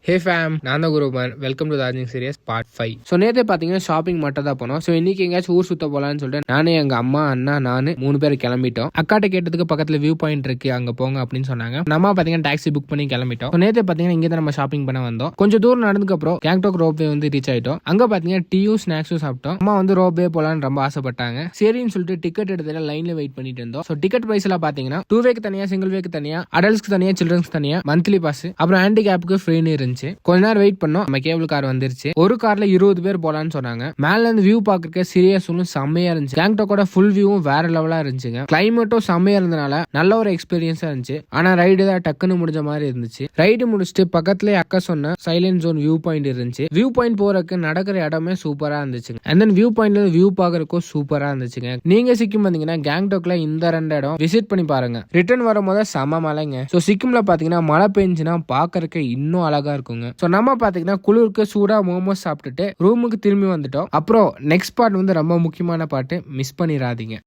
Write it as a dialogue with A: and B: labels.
A: ஹே fam, நான் தான் Guruban. Welcome to Darjeeling series part 5. So நேற்று பார்த்தீங்கன்னா ஷாப்பிங் மட்டும் தான் போனோம். ஸோ இன்னைக்கு எங்கேயாச்சும் ஊர் சுத்த போகலான்னு சொல்லிட்டு நானே எங்கள் அம்மா அண்ணா நான் 3 பேர் கிளம்பிட்டோம். அக்காட்ட கேட்டதுக்கு பக்கத்தில் வியூ பாயிண்ட் இருக்கு, அங்கே போங்க அப்படின்னு சொன்னாங்க. நம்ம பார்த்தீங்கன்னா டாக்ஸி புக் பண்ணி கிளம்பிட்டோம். ஸோ நேற்று பார்த்தீங்கன்னா இங்கே தான் நம்ம ஷாப்பிங் பண்ண வந்தோம். கொஞ்சம் தூரம் நடந்ததுக்கு அப்புறம் கேங்டாக் ரோப்வே வந்து ரீச் ஆயிட்டோம். அங்கே பார்த்தீங்கன்னா டீயும் ஸ்நாக்ஸும் சாப்பிட்டோம். அம்மா வந்து ரோப்வே போகலான்னு ரொம்ப ஆசைப்பட்டாங்க. சரின்னு சொல்லிட்டு டிக்கெட் எடுத்து லைன்ல வெயிட் பண்ணிட்டு இருந்தோம். ஸோ டிக்கெட் பிரைஸ் எல்லாம் பார்த்தீங்கன்னா 2 வேக்கு தனியாக, சிங்கிள் வேக்கு தனியாக, அடல்ட்ஸ்க்கு தனியாக, சில்ட்ரன்ஸ்க்கு தனியாக, மந்த்லி பாஸ், அப்புறம் ஹேண்டிகேப்புக்கு ஃப்ரீன்னு இருந்துச்சு. கொஞ்ச நேரம் வெயிட் பண்ணோம். நம்ம கேபிள் கார் வந்துருச்சு. ஒரு கார்ல 20 பேர் போலான்னு சொன்னாங்க. மேல இருந்து வியூ பாக்குறதுக்கு சீரியஸும் செம்மையா இருந்துச்சு. கேங்டாக்கோட ஃபுல் வியூவும் வேற லெவலா இருந்துச்சுங்க. கிளைமேட்டும் செம்மையா இருந்தனால நல்ல ஒரு எக்ஸ்பீரியன்ஸா இருந்துச்சு. ஆனா ரைடு தான் டக்குன்னு முடிஞ்ச மாதிரி இருந்துச்சு. ரைடு முடிச்சுட்டு பக்கத்துலயே அக்கா சொன்ன சைலண்ட் ஜோன் வியூ பாயிண்ட் இருந்துச்சு. வியூ பாயிண்ட் போறதுக்கு நடக்கிற இடமே சூப்பரா இருந்துச்சுங்க. அண்ட் தென் வியூ பாயிண்ட்ல வியூ பாக்குறதுக்கும் சூப்பரா இருந்துச்சுங்க. நீங்க சிக்கிம் வந்தீங்கன்னா கேங்டாக்ல இந்த 2 இடம் விசிட் பண்ணி பாருங்க. ரிட்டர்ன் வரும்போது செம மலைங்க. ஸோ சிக்கிம்ல பாத்தீங்கன்னா மழை பெஞ்சுன்னா பாக்குறதுக்கு இன்னும் அழகா இருக்குங்க. ஸோ நம்ம பாத்தீங்கன்னா குளிருக்கு சூடா மோமோஸ் சாப்பிட்டுட்டு ரூமுக்கு திரும்பி வந்துட்டோம். அப்புறம் நெக்ஸ்ட் பார்ட் வந்து ரொம்ப முக்கியமான பாட்டு, மிஸ் பண்ணிடாதீங்க.